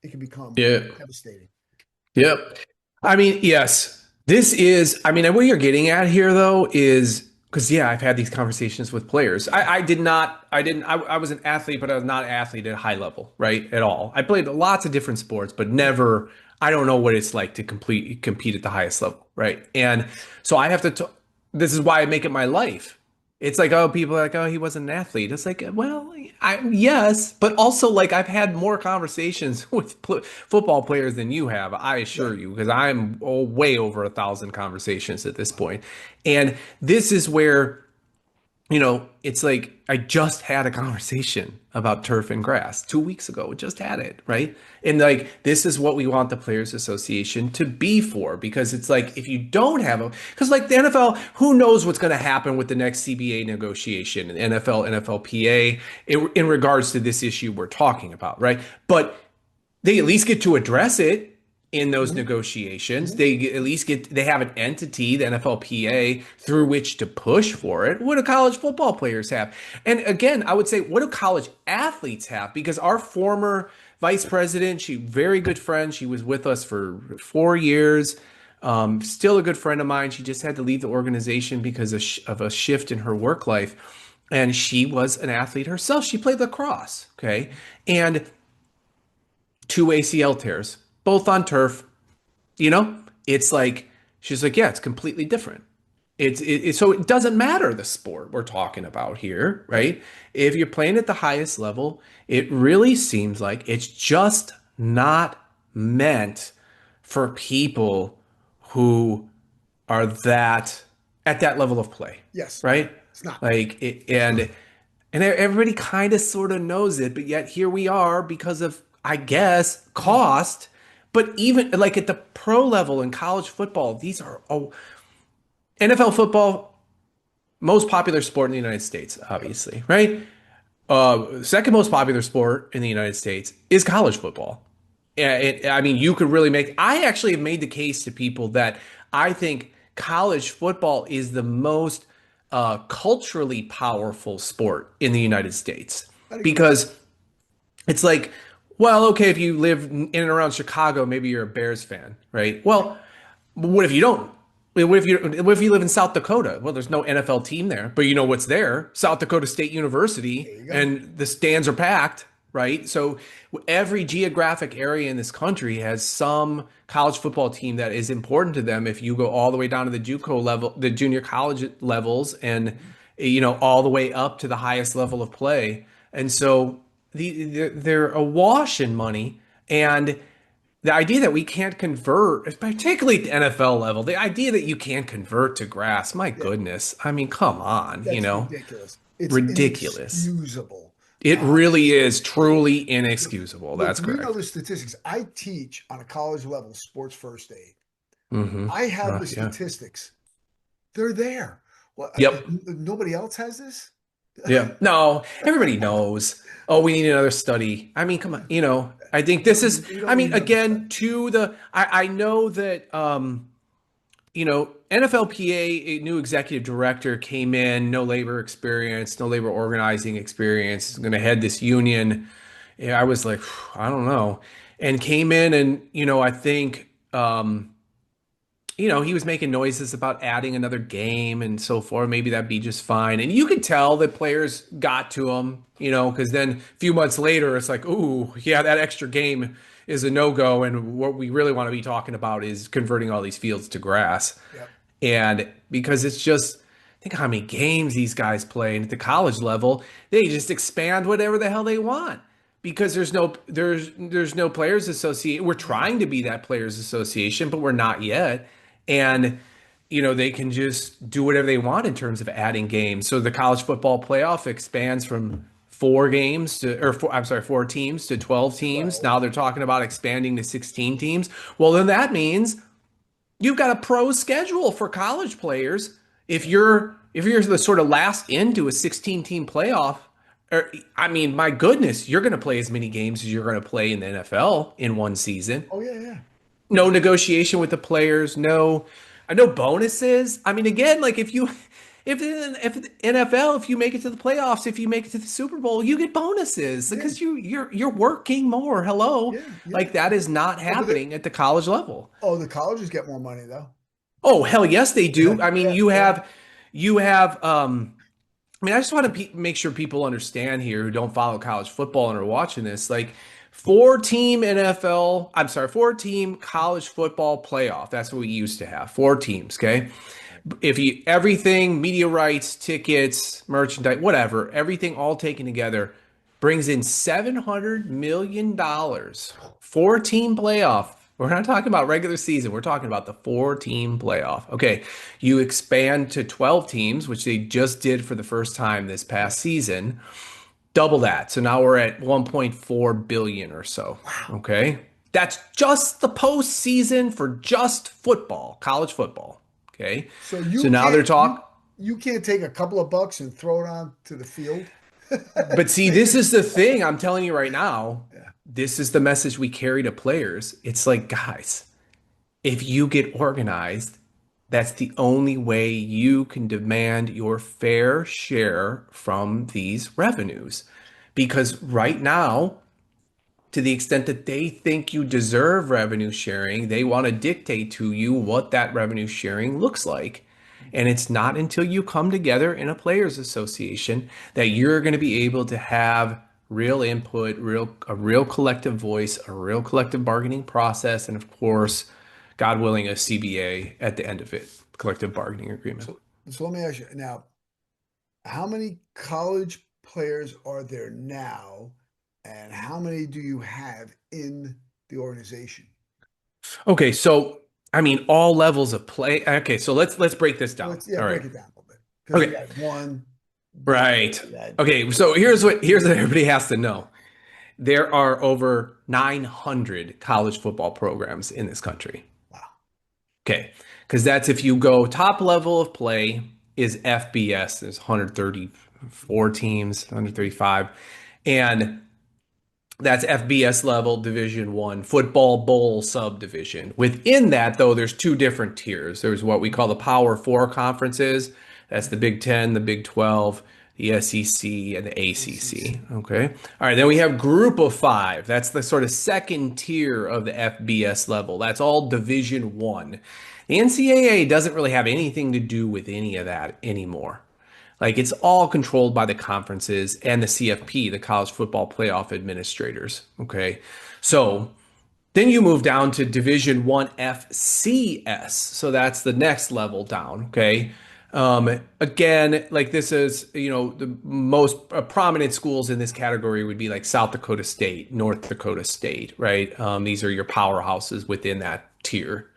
it can become Yeah, devastating. yep. I mean, yes, this is, I mean, what you're getting at here, though, is Because yeah, I've had these conversations with players. I was an athlete, but I was not an athlete at a high level, right? At all. I played lots of different sports, but never, I don't know what it's like to compete at the highest level, right? And so I have this is why I make it my life. It's like, oh, people are like, oh, he wasn't an athlete. It's like, well, yes, but also like I've had more conversations with football players than you have, I Yeah. assure you, because I'm way over 1,000 conversations at this point. And this is where, it's like I just had a conversation about turf and grass 2 weeks ago. Just had it, right? And like, this is what we want the Players Association to be for, because it's like, Yes. if you don't have a, because like the NFL, who knows what's going to happen with the next CBA negotiation, and NFL, NFLPA, in regards to this issue we're talking about, right? But they at least get to address it in those Mhm. negotiations. Mhm. At least they have an entity, the NFLPA, through which to push for it. What do college football players have? And again, I would say, what do college athletes have? Because our former vice president, she very good friend, she was with us for 4 years. Still a good friend of mine. She just had to leave the organization because of a shift in her work life. And she was an athlete herself. She played lacrosse. Okay. And two ACL tears, both on turf. You know, it's like she's like, yeah, it's completely different. So it doesn't matter the sport we're talking about here, Right. right? If you're playing at the highest level, it really seems like it's just not meant for people who are that at that level of play, Yes. right? It's not. Like it, It's not. and everybody kind of sort of knows it, but yet here we are because of, I guess, Mhm. cost. But even like at the pro level in college football, these are NFL football, most popular sport in the United States, Yep. obviously, right? Second most popular sport in the United States is college football. Yeah, I mean, you could really make. I actually have made the case to people that I think college football is the most culturally powerful sport in the United States, I'd agree. because it's like, well, okay, if you live in and around Chicago, maybe you're a Bears fan, right? Well, what if you don't? What if you live in South Dakota? Well, there's no NFL team there, but you know what's there? South Dakota State There University, you go. and the stands are packed, right? So every geographic area in this country has some college football team that is important to them. If you go all the way down to the JUCO level, the junior college levels, and Mhm. all the way up to the highest level of play, and so they're awash in money. And the idea that we can't convert, particularly at the NFL level, the idea that you can't convert to grass, my Yeah. goodness. I mean, come on, That's ridiculous. It's ridiculous. inexcusable. It Uh, really is it, truly inexcusable. look, That's you know correct. the statistics. I teach on a college level sports first aid. Hmm. I have the Yeah. statistics. They're there. Well, Yep. nobody else has this? Yeah. No, everybody knows. Oh, we need another study. I mean, come on. I think this is, We I don't need mean, another study. again, I know that, NFLPA, a new executive director came in, no labor experience, no labor organizing experience, is going to head this union. Yeah, I was like, I don't know. And came in and, I think, he was making noises about adding another game and so forth. Maybe that'd be just fine. And you could tell that players got to him, because then a few months later, it's like, ooh, yeah, that extra game is a no-go. And what we really want to be talking about is converting all these fields to grass. Yep. And because it's just, think how many games these guys play. And at the college level, they just expand whatever the hell they want, because there's no players association. We're trying to be that players association, but we're not yet. And they can just do whatever they want in terms of adding games. So the college football playoff expands from 4 games I'm sorry, 4 teams to 12 teams. 12. Now they're talking about expanding to 16 teams. Well, then that means you've got a pro schedule for college players. If you're the sort of last into a 16 team playoff, I mean, my goodness, you're going to play as many games as you're going to play in the NFL in one season. Oh, yeah, yeah. No negotiation with the players, no bonuses. I mean, again, like if the NFL, if you make it to the playoffs, if you make it to the Super Bowl, you get bonuses Yeah. because you're working more. Hello, Yeah. Yeah. like that is not Oh, happening at the college level. oh, the colleges get more money, though. Oh, hell yes, they Yeah. do. I mean, Yeah. you Yeah. have you have I mean, I just want to make sure people understand here who don't follow college football and are watching this. Like, four-team NFL, I'm sorry, four-team college football playoff. That's what we used to have. Four teams, okay? If you everything, media rights, tickets, merchandise, whatever, everything all taken together brings in $700 million. Four-team playoff. We're not talking about regular season. We're talking about the four-team playoff. Okay, you expand to 12 teams, which they just did for the first time this Yeah. past season. Double that. So now we're at 1.4 billion or so. Wow. Okay, that's just the postseason for just football, college football. Okay, So so now they're talking. you can't take a couple of bucks and throw it on to the field. But see, this is the thing I'm telling you right now. Yeah. This is the message we carry to players. It's like, guys, if you get organized, that's the only way you can demand your fair share from these revenues. Because right now, to the extent that they think you deserve revenue sharing, they want to dictate to you what that revenue sharing looks like. And it's not until you come together in a players association that you're going to be able to have real input, a real collective voice, a real collective bargaining process, and of course, God willing, a CBA at the end of it, collective bargaining agreement. So let me ask you now, how many college players are there now, and how many do you have in the organization? Okay, so I mean all levels of play. Okay, so let's break this Well, down. let's, yeah, All break right. it down a little bit because you Okay. had one, Right. you had Okay, so here's what everybody has to know. There are over 900 college football programs in this country. wow. Okay, because that's if you go top level of play is FBS. There's 134 teams, 135, and that's FBS level Division One football bowl subdivision. Within that, though, there's two different tiers. There's what we call the Power Four conferences. That's the Big Ten, the Big 12, the SEC, and the ACC. ACC. Okay. All right. Then we have Group of Five. That's the sort of second tier of the FBS level. That's all Division One. The NCAA doesn't really have anything to do with any of that anymore. Like it's all controlled by the conferences and the CFP, the College Football Playoff Administrators. Okay. So then you move down to Division One FCS. So that's the next level down. Okay. Again, like this is, the most prominent schools in this category would be like South Dakota State, North Dakota State, right? These are your powerhouses within that tier.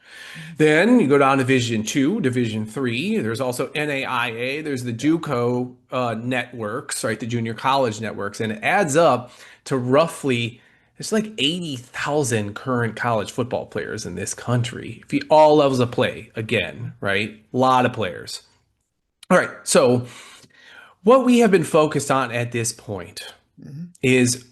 Then you go down to Division Two, Division Three. There's also NAIA. There's the JUCO networks, right? The junior college networks, and it adds up to roughly there's like 80,000 current college football players in this country. If you all levels of play, again, right? A lot of players. All right. So what we have been focused on at this point Mhm. is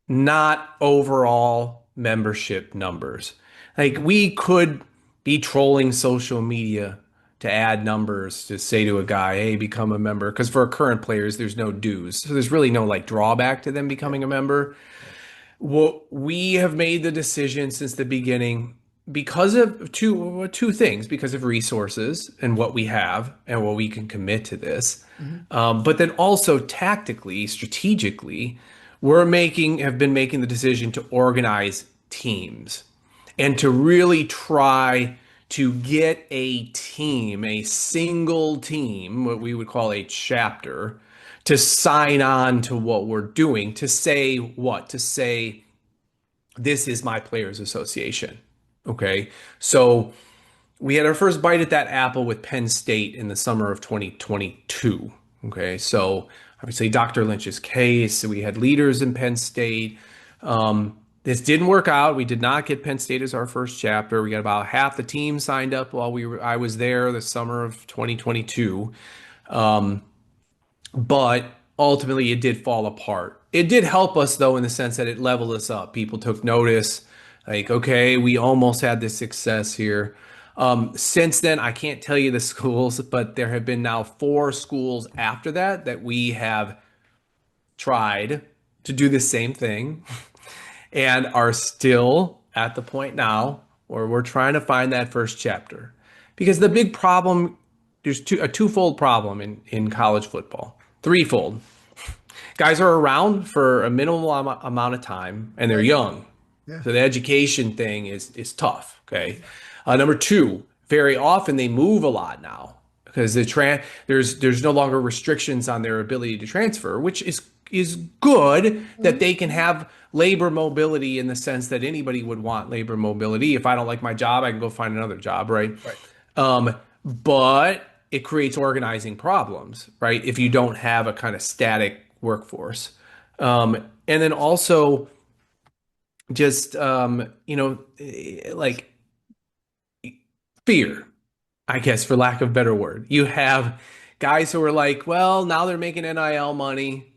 not overall membership numbers. Like we could be trolling social media to add numbers to say to a guy, hey, become a member. Because for our current players, there's no dues. So there's really no like drawback to them Yeah. becoming a member. What we have made the decision since the beginning because of two things, because of resources and what we have and what we can commit to this. Mhm. But then also tactically, strategically, have been making the decision to organize teams and to really try to get a team, a single team, what we would call a chapter, to sign on to what we're doing, to say what? To say, this is my players association. Okay. So we had our first bite at that apple with Penn State in the summer of 2022. Okay. So obviously Dr. Lynch's case, we had leaders in Penn State. This didn't work out. We did not get Penn State as our first chapter. We got about half the team signed up while I was there the summer of 2022. But ultimately it did fall apart. It did help us though in the sense that it leveled us up. People took notice, like, okay, we almost had this success here. Since then, I can't tell you the schools, but there have been now four schools after that we have tried to do the same thing and are still at the point now where we're trying to find that first chapter. Because the big problem there's a twofold problem in college football. Threefold. Guys are around for a minimal amount of time and they're Right. young. Yeah. So the education thing is tough. Okay. Number two, very often they move a lot now because there's no longer restrictions on their ability to transfer, which is good that Mhm. they can have labor mobility in the sense that anybody would want labor mobility. If I don't like my job, I can go find another job, right? Right. But it creates organizing problems, right? If you don't have a kind of static workforce. And then also just, like fear, I guess, for lack of a better word. You have guys who are like, well, now they're making NIL money.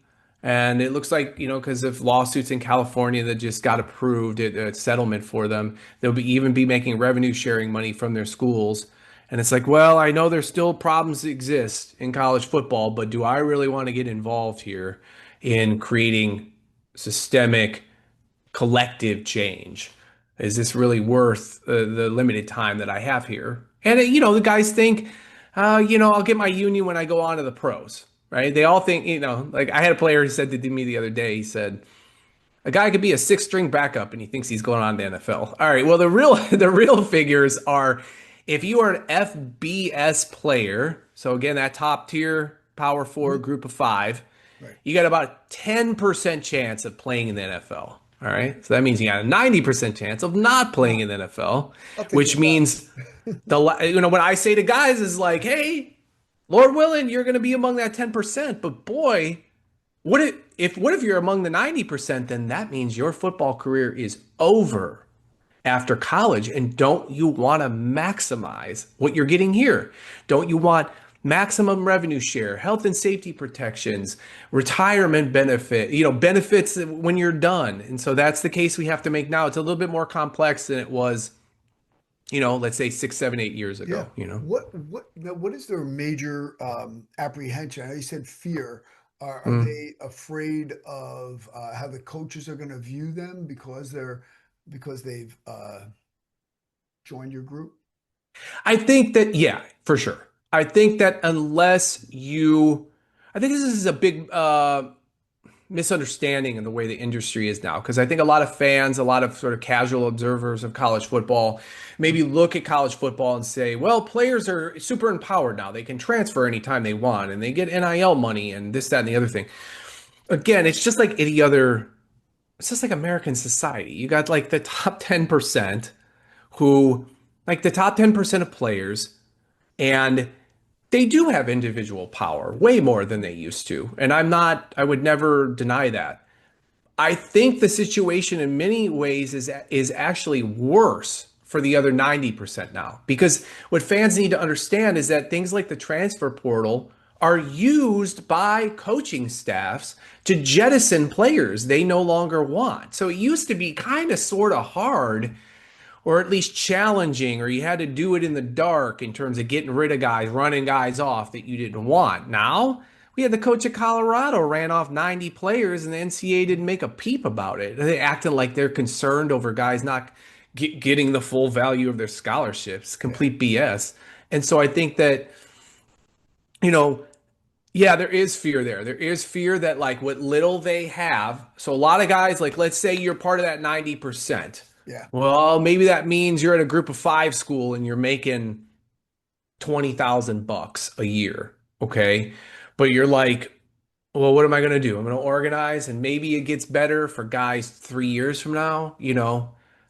And it looks like, because of lawsuits in California that just got approved, a settlement for them, they'll even be making revenue sharing money from their schools. And it's like, well, I know there's still problems that exist in college football, but do I really want to get involved here in creating systemic collective change? Is this really worth the limited time that I have here? And the guys think, I'll get my union when I go on to the pros, right? They all think, like I had a player who said to me the other day, he said, a guy could be a six-string backup and he thinks he's going on to the NFL. All right, well, the real figures are if you are an FBS player, so again, that top tier power four Mhm. group of five, Right. you got about a 10% chance of playing in the NFL. All right. So that means you got a 90% chance of not playing Wow. in the NFL, I'll take which those means odds. what I say to guys is like, hey, Lord willing, you're going to be among that 10%. But boy, what if you're among the 90%, then that means your football career is over after college. And don't you want to maximize what you're getting here? Don't you want maximum revenue share, health and safety protections, retirement benefit, benefits when you're done? And so that's the case we have to make now. It's a little bit more complex than it was, let's say 6, 7, 8 years Yeah. ago. What is their major apprehension? I know you said fear. Are Mm. they afraid of how the coaches are going to view them because they've joined your group? I think that, yeah, for sure. I think that I think this is a big misunderstanding in the way the industry is now. Because I think a lot of fans, a lot of sort of casual observers of college football, maybe look at college football and say, well, players are super empowered now. They can transfer anytime they want and they get NIL money and this, that, and the other thing. Again, it's just like American society. You got like the top 10% who, like the top 10% of players, and they do have individual power way more than they used to. And I would never deny that. I think the situation in many ways is actually worse for the other 90% now. Because what fans need to understand is that things like the transfer portal are used by coaching staffs to jettison players they no longer want. So it used to be kind of sort of hard or at least challenging, or you had to do it in the dark in terms of getting rid of guys, running guys off that you didn't want. Now, we had the coach of Colorado ran off 90 players and the NCAA didn't make a peep about it. They acting like they're concerned over guys not getting the full value of their scholarships. Yeah. Complete BS. And so I think that, you know, yeah, there is fear there. There is fear that like what little they have. So a lot of guys, like let's say you're part of that 90%. Yeah. Well, maybe that means you're at a group of five school and you're making 20,000 bucks a year. Okay. But you're like, well, what am I going to do? I'm going to organize and maybe it gets better for guys 3 years from now,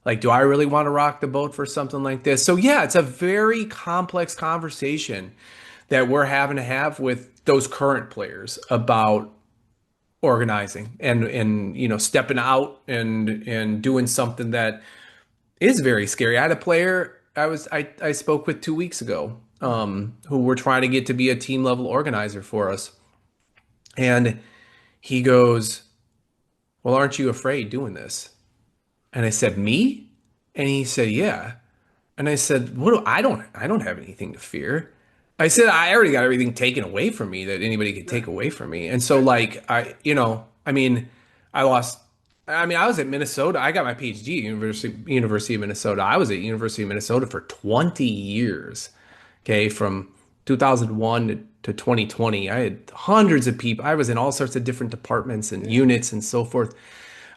Like, do I really want to rock the boat for something like this? So, yeah, it's a very complex conversation that we're having to have with those current players about organizing and stepping out and doing something that is very scary. I had a player I spoke with 2 weeks ago, who were trying to get to be a team level organizer for us. And he goes, well, aren't you afraid doing this? And I said, me? And he said, yeah. And I said, I don't have anything to fear. I said, I already got everything taken away from me that anybody could Yeah. take away from me. And so Right. like I lost I was at Minnesota. I got my PhD at University of Minnesota. I was at University of Minnesota for 20 years. Okay, from 2001 to 2020. I had hundreds of people. I was in all sorts of different departments and Yeah. units and so forth.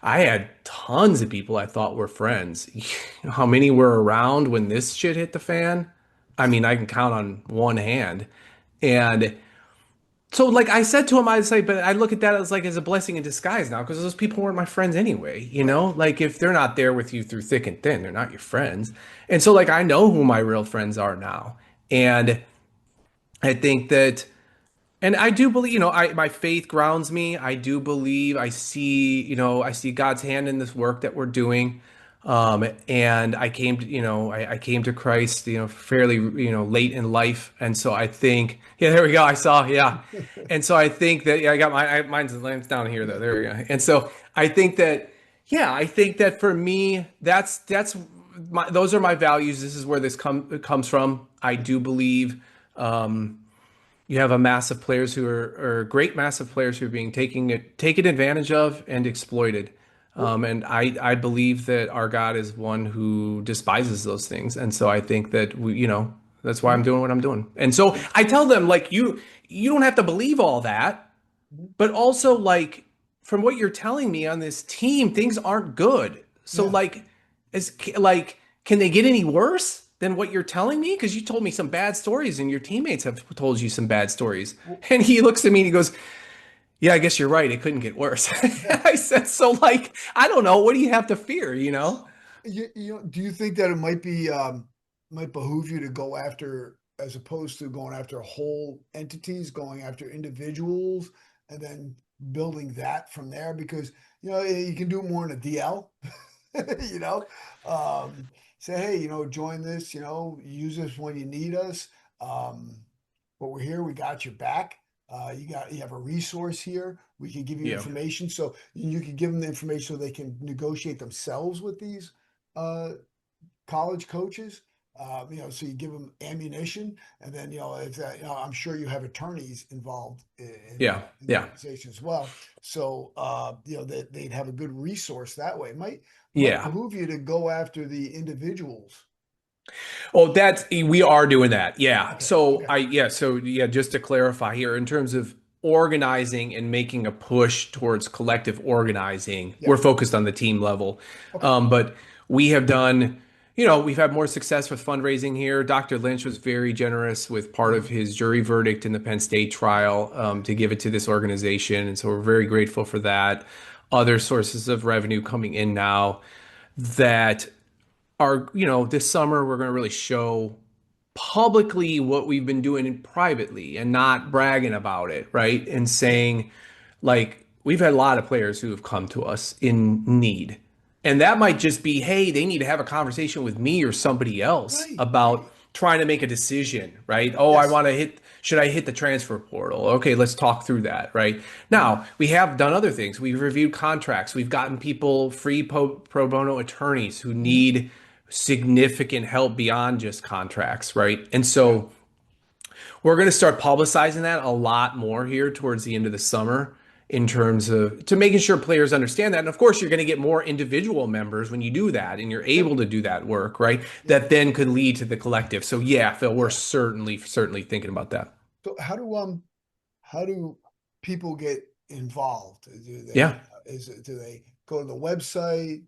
I had tons of people I thought were friends. How many were around when this shit hit the fan? I mean, I can count on one hand. And so, like I said to him, I say, but I look at that as like as a blessing in disguise now because those people weren't my friends anyway. You Right. know, like if they're not there with you through thick and thin, they're not your friends. And so, like, I know who my real friends are now. And I think that and I do believe, I my faith grounds me. I do believe I see God's hand in this work that we're doing. And I came to, I came to Christ, fairly, late in life. And so I think, yeah, there we go. I saw, yeah. And so I think that, yeah, I got mine's lands down here though. There we go. And so I think that, yeah, I think that for me, those are my values. This is where comes from. I do believe, you have a mass of players who are great massive players who are being taken advantage of and exploited. Well, And I believe that our God is one who despises those things. And so I think that that's why I'm mhm, doing what I'm doing. And so I tell them like you don't have to believe all that, mhm. but also like from what you're telling me on this team, things aren't good. So Yeah. like is like can they get any worse than what you're telling me? Because you told me some bad stories and your teammates have told you some bad stories. Well, And he looks at me and he goes, "Yeah, I guess you're right. It couldn't get worse." I said, "So like, I don't know. What do you have to fear, you know?" do you think that it might be might behoove you to go after as opposed to going after whole entities, going after individuals, and then building that from there? Because you can do it more in a DL, you know. Um, Say, hey, join this, use this when you need us. Um, but we're here, we got your back. You have a resource here. We can give you Yeah, information, so you can give them the information so they can negotiate themselves with these uh, college coaches. So you give them ammunition, and then if that, I'm sure you have attorneys involved yeah, in the yeah, organization as well. So they'd have a good resource that way. Might yeah. behoove you to go after the individuals. Oh, we are doing that. Yeah. Okay, So okay, yeah, just to clarify here, in terms of organizing and making a push towards collective organizing, yeah, we're focused on the team level. okay, But we have done, we've had more success with fundraising here. Dr. Lynch was very generous with part of mhm, his jury verdict in the Penn State trial, to give it to this organization. And so we're very grateful for that. Other sources of revenue coming in now that are, this summer we're going to really show publicly what we've been doing privately and not bragging about it, right? And yeah, saying, like, we've had a lot of players who have come to us in need. And that might just be, hey, they need to have a conversation with me or somebody else right, about right, trying to make a decision, right? Oh, yes, should I hit the transfer portal? Okay, let's talk through that, right? mhm, Now, we have done other things. We've reviewed contracts. We've gotten people free pro bono attorneys who mhm, need significant help beyond just contracts, right? And yeah, so we're going to start publicizing that a lot more here towards the end of the summer in terms of to making sure players understand that. And of course, you're going to get more individual members when you do that and you're yeah, able to do that work, right? yeah, That then could lead to the collective. So yeah, Phil, we're yeah. certainly thinking about that. So how do people get involved? Do they Yeah. do they go to the website?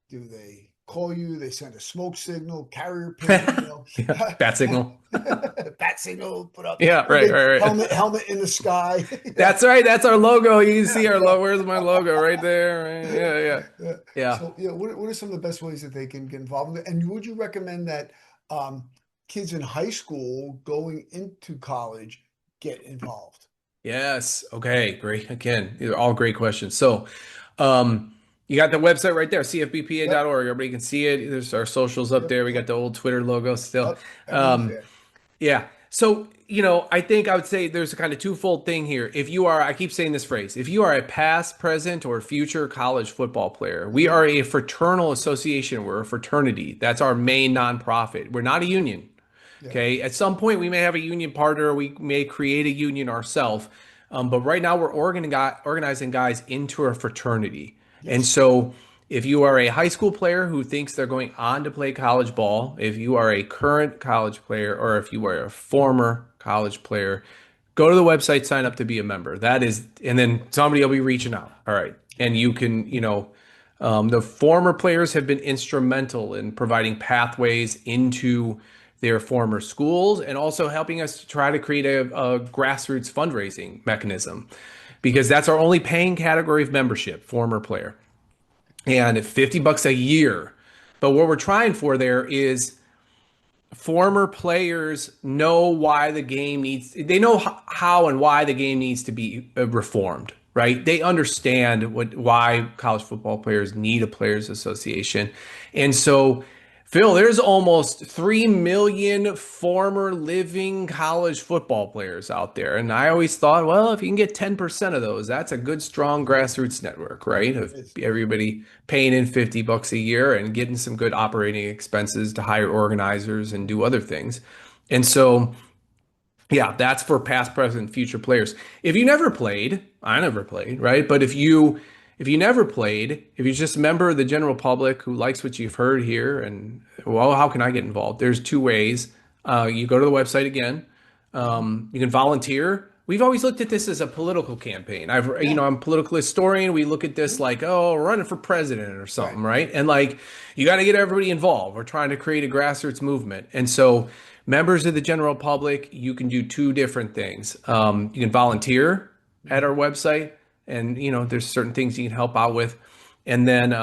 Do they call you? They send a smoke signal, carrier pigeon, Yeah. Bat signal. bat signal, put up Yeah, put a right, big right, right. helmet in the sky. That's right. That's our logo. You can see our Yeah. logo. Where's my logo? Right there. Right? Yeah, yeah. Yeah. Yeah. So, what are some of the best ways that they can get involved in it? And would you recommend that kids in high school going into college get involved? Yes. Okay. Great. Again, these are all great questions. So, you got the website right there, Yep. cfbpa.org. Everybody can see it. There's our socials up Yep. there. We got Yep. the old Twitter logo still. Yep. Everything's Um, there. yeah. So, I think I would say there's a kind of twofold thing here. If you are, I keep saying this phrase, if you are a past, present, or future college football player, we Hmm. are a fraternal association. We're a fraternity. That's our main nonprofit. We're not a union. Yeah. Okay. At some point, we may have a union partner. We may create a union ourselves. But right now, we're organizing guys into a fraternity. And Yes. so if you are a high school player who thinks they're going on to play college ball, if you are a current college player, or if you are a former college player, go to the website, sign up to be a member. That is, and then somebody will be reaching out. All right. And you can, the former players have been instrumental in providing pathways into their former schools and also helping us to try to create a grassroots fundraising mechanism because that's our only paying category of membership, former player. And $50 a year. But what we're trying for there is former players know why the game needs, they know how and why the game needs to be reformed, right? They understand why college football players need a players association. And so, Phil, there's almost 3 million former living college football players out there. And I always thought, well, if you can get 10% of those, that's a good, strong grassroots network, right? Of It's, everybody paying in $50 a year and getting some good operating expenses to hire organizers and do other things. And so, yeah, that's for past, present, future players. If you never played, I never played, right? But if you never played, if you're just a member of the general public who likes what you've heard here, and well, how can I get involved? There's two ways. You go to the website again. mhm. You can volunteer. We've always looked at this as a political campaign. Yeah. I'm a political historian. We look at this Mhm. like, oh, we're running for president or Right. something, right? And like, you got to get everybody involved. We're trying to create a grassroots movement. And so, members of the general public, you can do two different things. You can volunteer at our Mhm. website, and there's certain things you can help out with, and then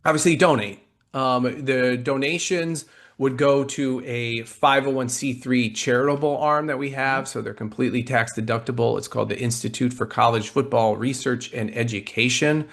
obviously donate. The donations would go to a 501c3 charitable arm that we Mhm. have, so they're completely tax deductible. It's called the Institute for College Football Research and Education.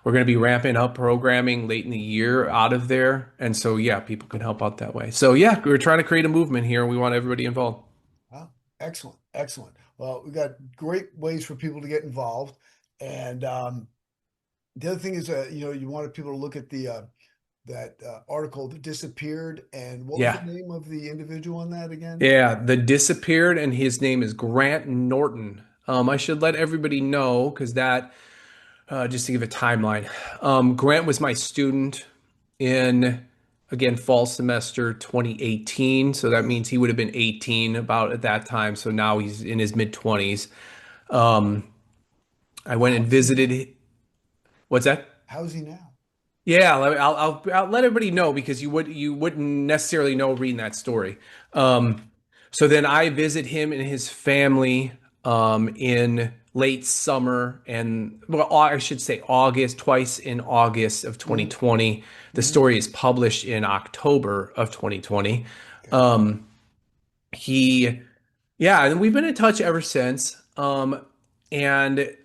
We're going to be ramping up programming late in the year out of there. And so, yeah, people can help out that way. So, yeah, we're trying to create a movement here. We want everybody involved. Wow. Excellent. Excellent. Well, we got great ways for people to get involved. And the other thing is, you wanted people to look at that article that disappeared. And what was the Yeah. name of the individual on that again? Yeah. The disappeared, and his name is Grant Norton. I should let everybody know because just to give a timeline, Grant was my student in, again, fall semester 2018. So that Yes. means he would have been 18 about at that time. So now he's in his mid 20s. Um, I went and How's he now? visited. What's that? How's he now? Yeah, I'll let everybody know because you wouldn't necessarily know reading that story. Um, so then I visit him and his family in late summer and well, I should say August, twice in August of Hmm. 2020. The Hmm. story is published in October of 2020. Okay. Um, he yeah, and we've been in touch ever since. And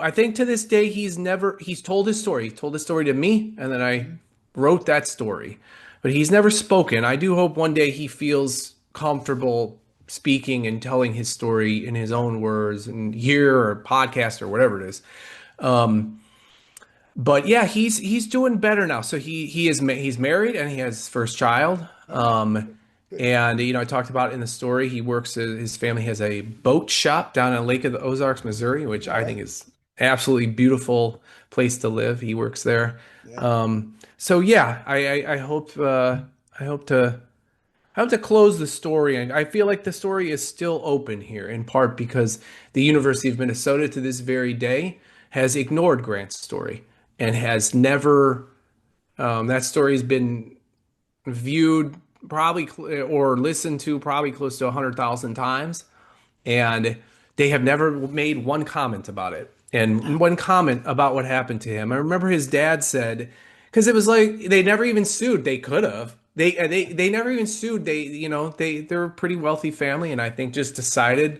I think to this day he's told his story. He told his story to me, and then I Mhm. wrote that story. But he's never spoken. I do hope one day he feels comfortable speaking and telling his story in his own words and here or podcast or whatever it is. But yeah, he's doing better now. So he's married and he has his first child. Okay. Good. Good. And I talked about in the story, he works. His family has a boat shop down in Lake of the Ozarks, Missouri, which All I right. think is absolutely beautiful place to live. He works there. Yeah. So yeah, I hope to close the story, and I feel like the story is still open here, in part because the University of Minnesota to this very day has ignored Grant's story and has never. That story has been viewed probably or listened to probably close to 100,000 times, and they have never made one comment about it and one comment about what happened to him. I remember his dad said, because it was like they never even sued. They could have. They never even sued. They're a pretty wealthy family, and I think just decided,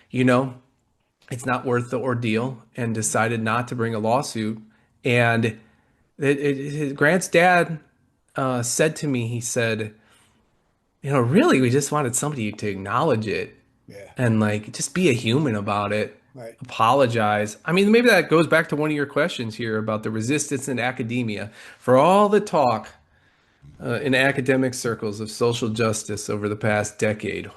you know, it's not worth the ordeal, and decided not to bring a lawsuit. And Grant's dad said to me, he said, really, we just wanted somebody to acknowledge it Yeah. and like just be a human about it, Right. apologize. I mean, maybe that goes back to one of your questions here about the resistance in academia. For all the talk in academic circles of social justice over the past decade, whew,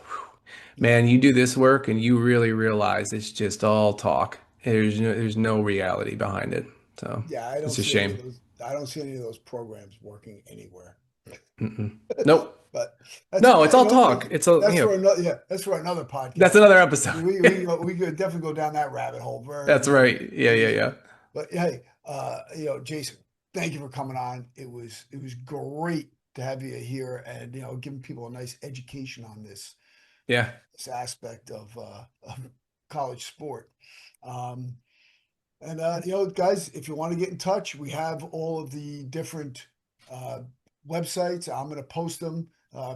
Yeah. man, you do this work and you really realize it's just all talk. There's no reality behind it. So Yeah. I don't it's a see any of shame. those. I don't see any of those programs working anywhere. Mm-mm. Nope. But that's No, it's okay. all talk. That's for another, yeah, that's for another That's podcast. another episode. We could definitely go down that rabbit hole very, That's very, right. Yeah, very yeah, easily. yeah. But hey, Jason, thank you for coming on. It was great to have you here, and giving people a nice education on Yeah. this aspect of college sport. Um, and guys, if you want to get in touch, we have all of the different uh, websites. I'm going to post them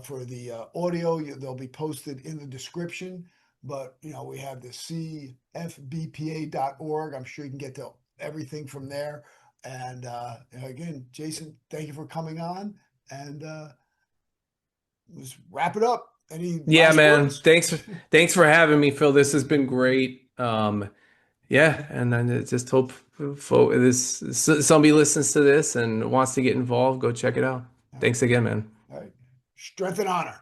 for the audio. They'll be posted in the description. But we have the CFBPA.org. I'm sure you can get to everything from there. And again, Jason, thank you for coming on. And let's wrap it up. Any Yeah, last man. words? Thanks for having me, Phil. This has been great. Yeah, and I just hope somebody listens to this and wants to get involved, go check it out. All right. Thanks again, man. All right. Strength and honor.